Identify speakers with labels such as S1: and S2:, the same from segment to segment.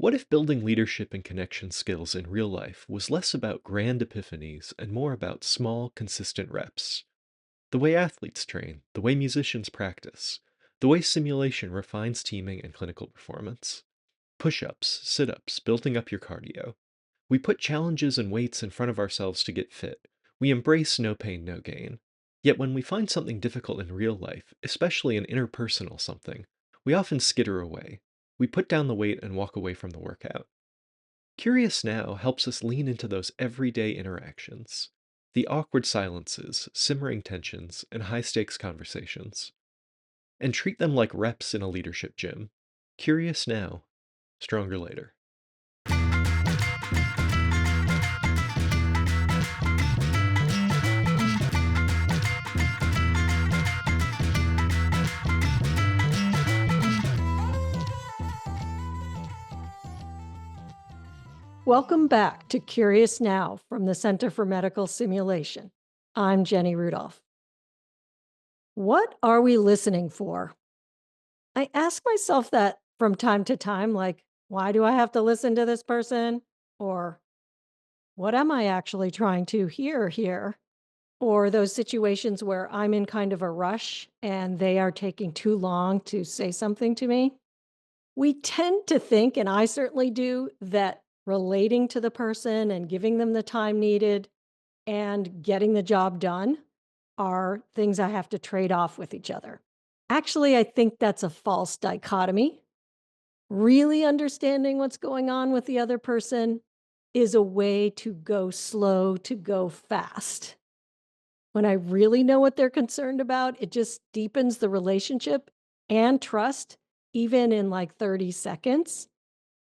S1: What if building leadership and connection skills in real life was less about grand epiphanies and more about small, consistent reps? The way athletes train, the way musicians practice, the way simulation refines teaming and clinical performance. Push ups, sit ups, building up your cardio. We put challenges and weights in front of ourselves to get fit. We embrace no pain, no gain. Yet when we find something difficult in real life, especially an interpersonal something, we often skitter away. We put down the weight and walk away from the workout. Curious Now helps us lean into those everyday interactions, the awkward silences, simmering tensions, and high stakes conversations, and treat them like reps in a leadership gym. Curious Now, stronger later.
S2: Welcome back to Curious Now from the Center for Medical Simulation. I'm Jenny Rudolph. What are we listening for? I ask myself that from time to time, like, why do I have to listen to this person? Or what am I actually trying to hear here? Or those situations where I'm in kind of a rush and they are taking too long to say something to me. We tend to think, and I certainly do, that relating to the person and giving them the time needed and getting the job done are things I have to trade off with each other. Actually, I think that's a false dichotomy. Really understanding what's going on with the other person is a way to go slow, to go fast. When I really know what they're concerned about, it just deepens the relationship and trust, even in like 30 seconds.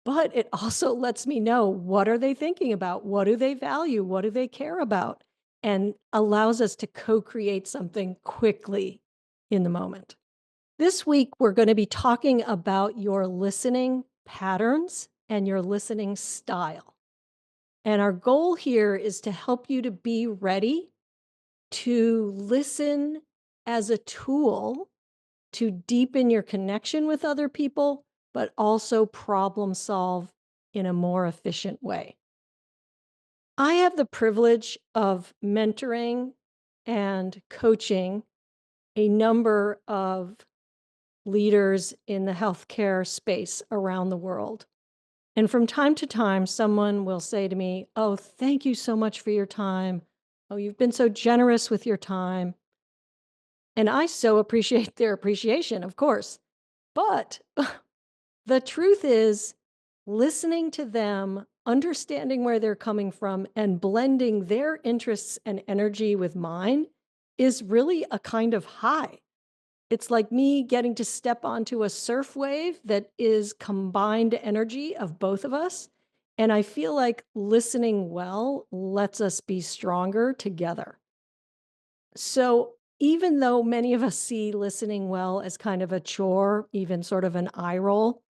S2: But it also lets me know, what are they thinking about? What do they value? What do they care about? And allows us to co-create something quickly in the moment. This week, we're going to be talking about your listening patterns and your listening style. And our goal here is to help you to be ready to listen as a tool to deepen your connection with other people, but also problem solve in a more efficient way. I have the privilege of mentoring and coaching a number of leaders in the healthcare space around the world. And from time to time, someone will say to me, "Oh, thank you so much for your time. Oh, you've been so generous with your time." And I so appreciate their appreciation, of course. But the truth is, listening to them, understanding where they're coming from, and blending their interests and energy with mine is really a kind of high. It's like me getting to step onto a surf wave that is combined energy of both of us. And I feel like listening well lets us be stronger together. So, even though many of us see listening well as kind of a chore, even sort of an eye roll,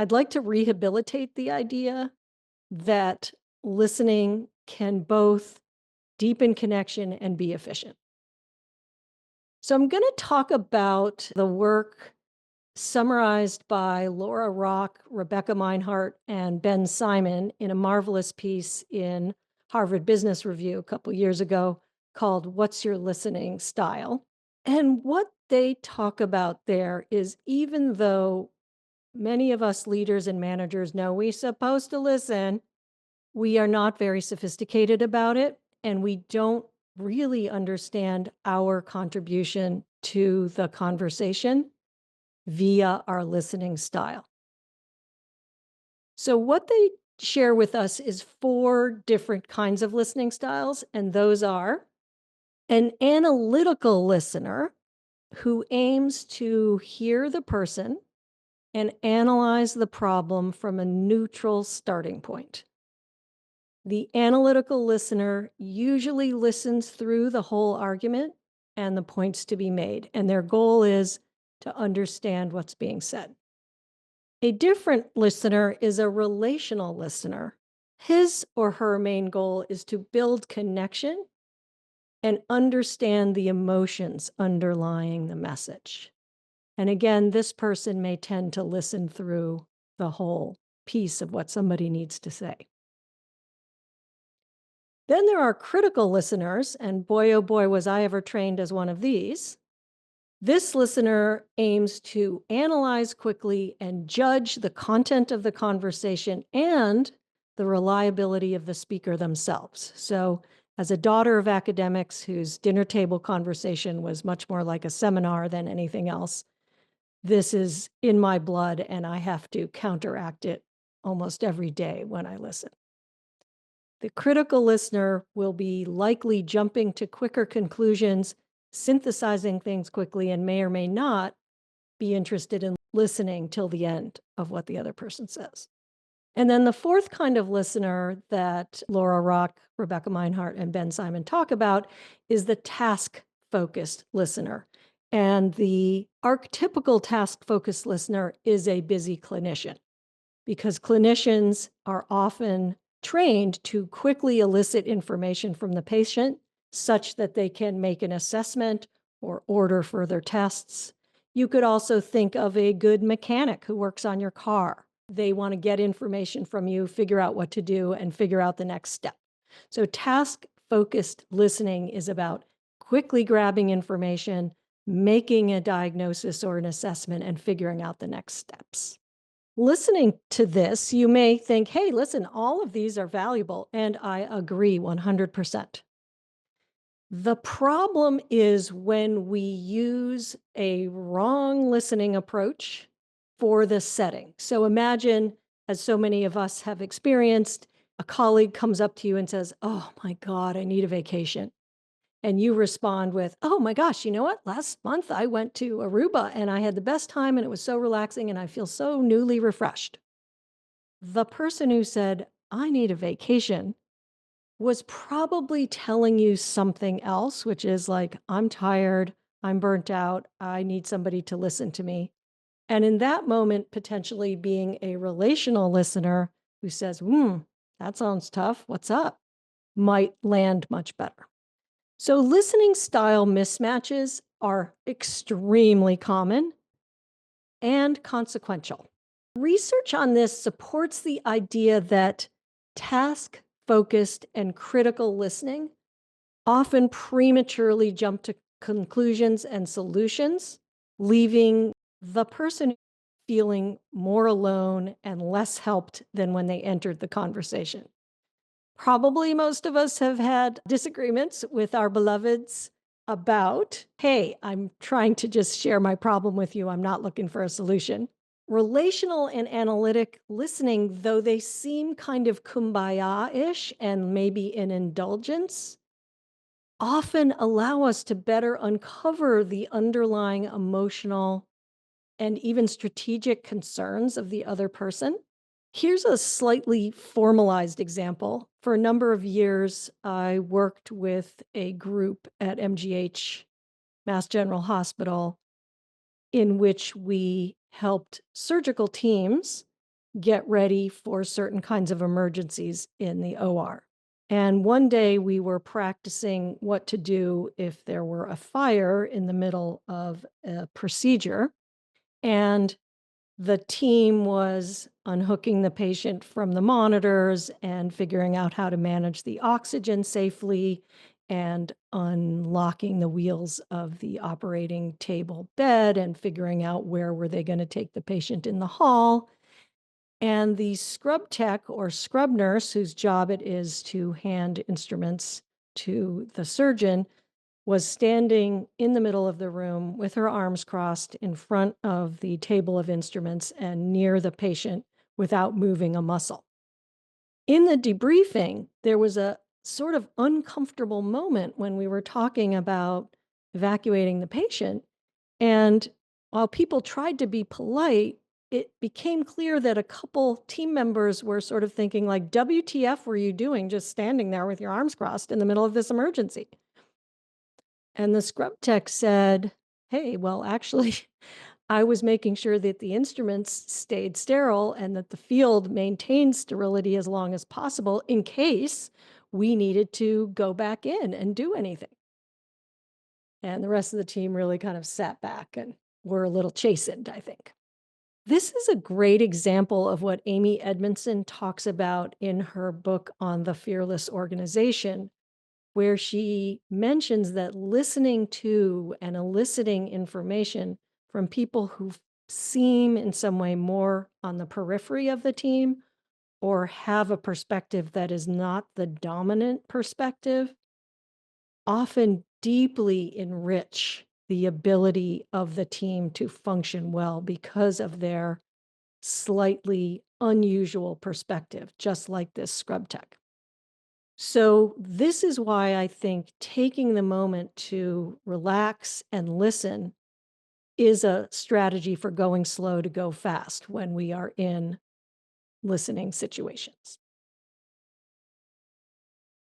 S2: I'd like to rehabilitate the idea that listening can both deepen connection and be efficient. So, I'm going to talk about the work summarized by Laura Rock, Rebecca Meinhardt, and Ben Simon in a marvelous piece in Harvard Business Review a couple years ago called What's Your Listening Style? And what they talk about there is, even though many of us leaders and managers know we're supposed to listen, we are not very sophisticated about it, and we don't really understand our contribution to the conversation via our listening style. So, what they share with us is four different kinds of listening styles, and those are an analytical listener who aims to hear the person and analyze the problem from a neutral starting point. The analytical listener usually listens through the whole argument and the points to be made, and their goal is to understand what's being said. A different listener is a relational listener. His or her main goal is to build connection and understand the emotions underlying the message. And again, this person may tend to listen through the whole piece of what somebody needs to say. Then there are critical listeners, and boy, oh boy, was I ever trained as one of these. This listener aims to analyze quickly and judge the content of the conversation and the reliability of the speaker themselves. So, as a daughter of academics whose dinner table conversation was much more like a seminar than anything else, this is in my blood, and I have to counteract it almost every day when I listen. The critical listener will be likely jumping to quicker conclusions, synthesizing things quickly, and may or may not be interested in listening till the end of what the other person says. And then the fourth kind of listener that Laura Rock, Rebecca Meinhardt, and Ben Simon talk about is the task focused listener. And the archetypical task focused listener is a busy clinician because clinicians are often trained to quickly elicit information from the patient such that they can make an assessment or order further tests. You could also think of a good mechanic who works on your car. They want to get information from you, figure out what to do, and figure out the next step. So, task focused listening is about quickly grabbing information, making a diagnosis or an assessment, and figuring out the next steps. Listening to this, you may think, hey, listen, all of these are valuable. And I agree 100%. The problem is when we use a wrong listening approach for the setting. So imagine, as so many of us have experienced, a colleague comes up to you and says, oh my God, I need a vacation. And you respond with, oh my gosh, you know what? Last month I went to Aruba and I had the best time and it was so relaxing and I feel so newly refreshed. The person who said, I need a vacation was probably telling you something else, which is like, I'm tired, I'm burnt out, I need somebody to listen to me. And in that moment, potentially being a relational listener who says, that sounds tough, what's up, might land much better. So, listening style mismatches are extremely common and consequential. Research on this supports the idea that task focused and critical listening often prematurely jump to conclusions and solutions, leaving the person feeling more alone and less helped than when they entered the conversation. Probably most of us have had disagreements with our beloveds about, hey, I'm trying to just share my problem with you. I'm not looking for a solution. Relational and analytic listening, though they seem kind of kumbaya ish and maybe an indulgence, often allow us to better uncover the underlying emotional and even strategic concerns of the other person. Here's a slightly formalized example. For a number of years, I worked with a group at MGH, Mass General Hospital, in which we helped surgical teams get ready for certain kinds of emergencies in the OR. And one day we were practicing what to do if there were a fire in the middle of a procedure. And the team was unhooking the patient from the monitors and figuring out how to manage the oxygen safely and unlocking the wheels of the operating table bed and figuring out where were they going to take the patient in the hall. And the scrub tech or scrub nurse, whose job it is to hand instruments to the surgeon, was standing in the middle of the room with her arms crossed in front of the table of instruments and near the patient without moving a muscle. In the debriefing, there was a sort of uncomfortable moment when we were talking about evacuating the patient. And while people tried to be polite, it became clear that a couple team members were sort of thinking like, WTF were you doing just standing there with your arms crossed in the middle of this emergency? And the scrub tech said, hey, well, actually, I was making sure that the instruments stayed sterile and that the field maintained sterility as long as possible in case we needed to go back in and do anything. And the rest of the team really kind of sat back and were a little chastened, I think. This is a great example of what Amy Edmondson talks about in her book on the fearless organization, where she mentions that listening to and eliciting information from people who seem in some way more on the periphery of the team or have a perspective that is not the dominant perspective often deeply enrich the ability of the team to function well because of their slightly unusual perspective, just like this scrub tech. So, this is why I think taking the moment to relax and listen is a strategy for going slow to go fast when we are in listening situations.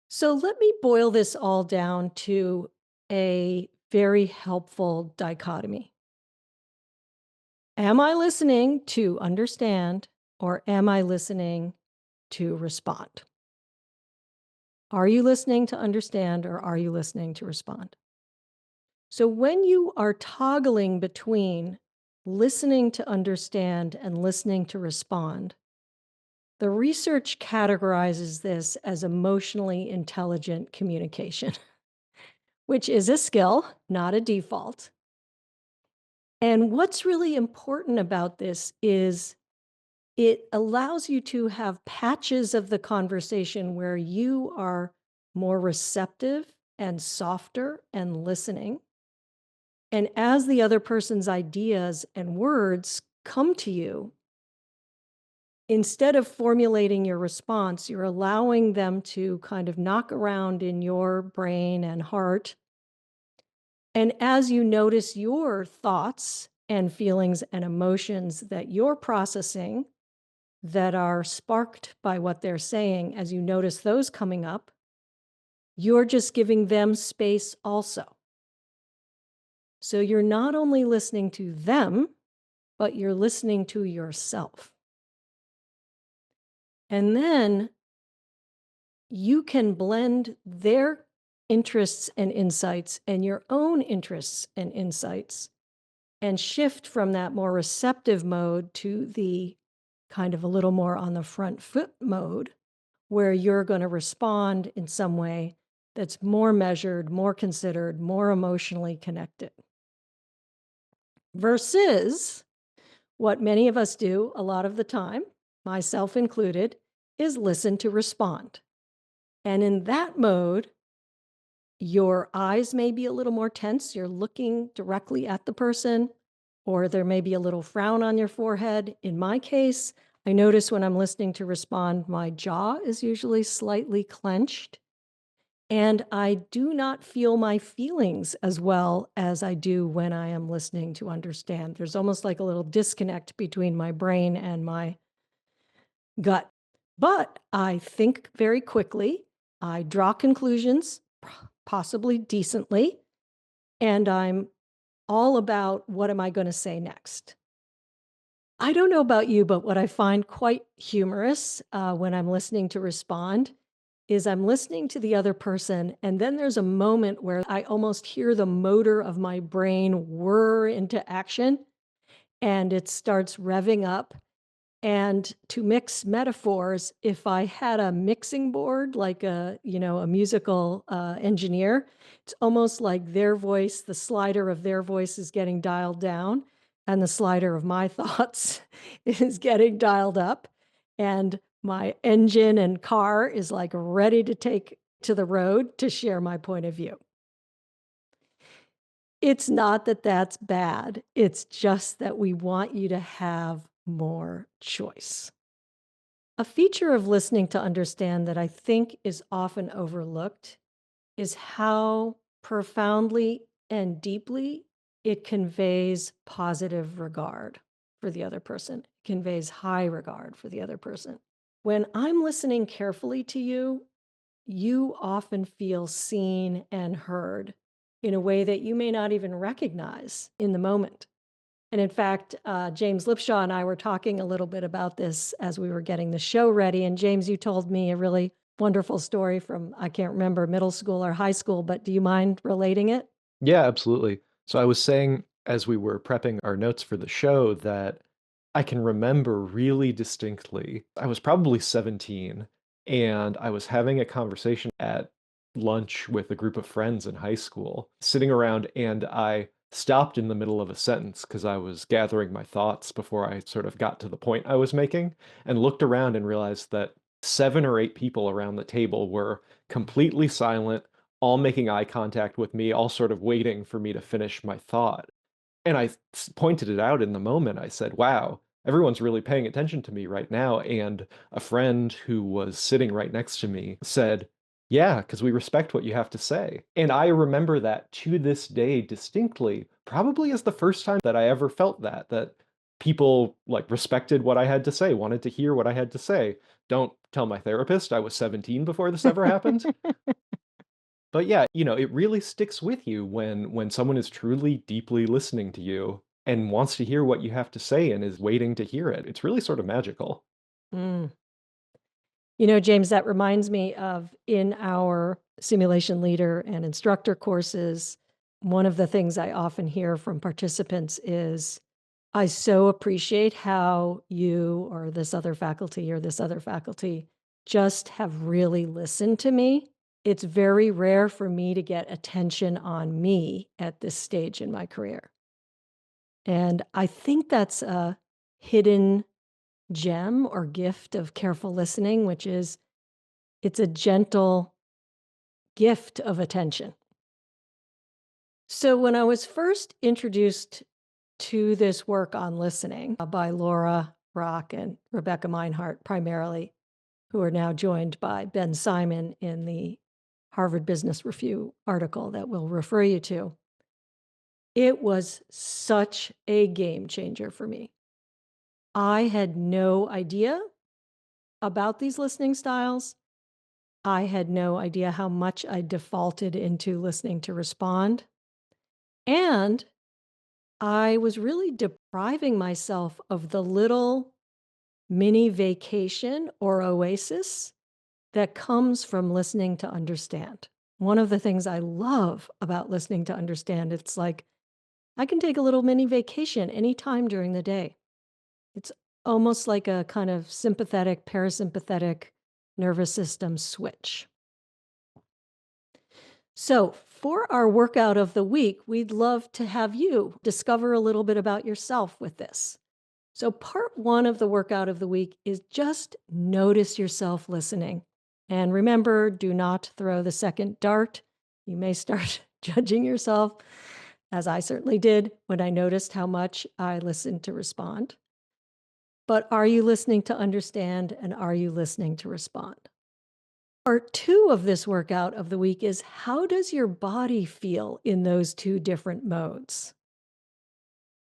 S2: So, let me boil this all down to a very helpful dichotomy. Am I listening to understand or am I listening to respond? Are you listening to understand or are you listening to respond? So when you are toggling between listening to understand and listening to respond, the research categorizes this as emotionally intelligent communication, which is a skill, not a default. And what's really important about this is it allows you to have patches of the conversation where you are more receptive and softer and listening. And as the other person's ideas and words come to you, instead of formulating your response, you're allowing them to kind of knock around in your brain and heart. And as you notice your thoughts and feelings and emotions that you're processing that are sparked by what they're saying, as you notice those coming up, you're just giving them space also. So you're not only listening to them, but you're listening to yourself. And then you can blend their interests and insights and your own interests and insights and shift from that more receptive mode to the kind of a little more on the front foot mode where you're going to respond in some way that's more measured, more considered, more emotionally connected. Versus what many of us do a lot of the time, myself included, is listen to respond. And in that mode, your eyes may be a little more tense. You're looking directly at the person, or there may be a little frown on your forehead. In my case, I notice when I'm listening to respond, my jaw is usually slightly clenched. And I do not feel my feelings as well as I do when I am listening to understand. There's almost like a little disconnect between my brain and my gut. But I think very quickly, I draw conclusions, possibly decently, and I'm all about what am I going to say next. I don't know about you, but what I find quite humorous when I'm listening to respond is I'm listening to the other person, and then there's a moment where I almost hear the motor of my brain whir into action and it starts revving up. And to mix metaphors, if I had a mixing board, like a musical engineer, it's almost like their voice, the slider of their voice is getting dialed down, and the slider of my thoughts is getting dialed up. And my engine and car is like ready to take to the road to share my point of view. It's not that that's bad. It's just that we want you to have more choice. A feature of listening to understand that I think is often overlooked is how profoundly and deeply it conveys positive regard for the other person, it conveys high regard for the other person. When I'm listening carefully to you, you often feel seen and heard in a way that you may not even recognize in the moment. And in fact, James Lipshaw and I were talking a little bit about this as we were getting the show ready. And James, you told me a really wonderful story from, I can't remember, middle school or high school, but do you mind relating it?
S1: Yeah, absolutely. So I was saying as we were prepping our notes for the show that I can remember really distinctly. I was probably 17, and I was having a conversation at lunch with a group of friends in high school, sitting around, and I stopped in the middle of a sentence because I was gathering my thoughts before I sort of got to the point I was making, and looked around and realized that 7 or 8 people around the table were completely silent, all making eye contact with me, all sort of waiting for me to finish my thought. And pointed it out in the moment. I said, "Wow, everyone's really paying attention to me right now." And a friend who was sitting right next to me said, "Yeah, because we respect what you have to say." And I remember that to this day distinctly, probably as the first time that I ever felt that people like respected what I had to say, wanted to hear what I had to say. Don't tell my therapist I was 17 before this ever happened. But yeah, it really sticks with you when someone is truly deeply listening to you and wants to hear what you have to say and is waiting to hear it. It's really sort of magical.
S2: Mm. You know, James, that reminds me of in our simulation leader and instructor courses, one of the things I often hear from participants is, I so appreciate how you or this other faculty just have really listened to me. It's very rare for me to get attention on me at this stage in my career. And I think that's a hidden gem or gift of careful listening, which is it's a gentle gift of attention. So, when I was first introduced to this work on listening by Laura Rock and Rebecca Meinhardt, primarily, who are now joined by Ben Simon in the Harvard Business Review article that we'll refer you to, it was such a game changer for me. I had no idea about these listening styles. I had no idea how much I defaulted into listening to respond. And I was really depriving myself of the little mini vacation or oasis that comes from listening to understand. One of the things I love about listening to understand, it's like I can take a little mini vacation anytime during the day. It's almost like a kind of sympathetic, parasympathetic nervous system switch. So, for our workout of the week, we'd love to have you discover a little bit about yourself with this. So, part one of the workout of the week is just notice yourself listening. And remember, do not throw the second dart. You may start judging yourself, as I certainly did when I noticed how much I listened to respond. But are you listening to understand and are you listening to respond? Part two of this workout of the week is how does your body feel in those two different modes?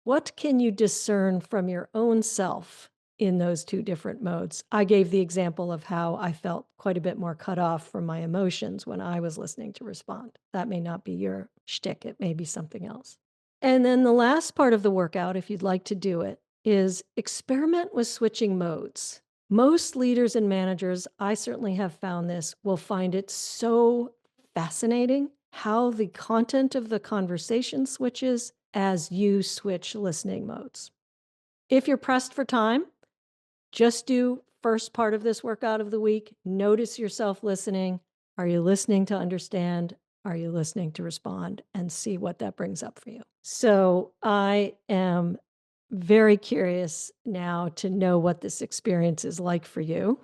S2: What can you discern from your own self in those two different modes? I gave the example of how I felt quite a bit more cut off from my emotions when I was listening to respond. That may not be your shtick, it may be something else. And then the last part of the workout, if you'd like to do it, is experiment with switching modes. Most leaders and managers, I certainly have found this, will find it so fascinating how the content of the conversation switches as you switch listening modes. If you're pressed for time, just do first part of this workout of the week. Notice yourself listening. Are you listening to understand? Are you listening to respond? And see what that brings up for you. So I am very curious now to know what this experience is like for you.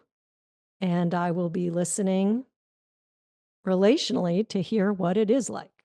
S2: And I will be listening relationally to hear what it is like.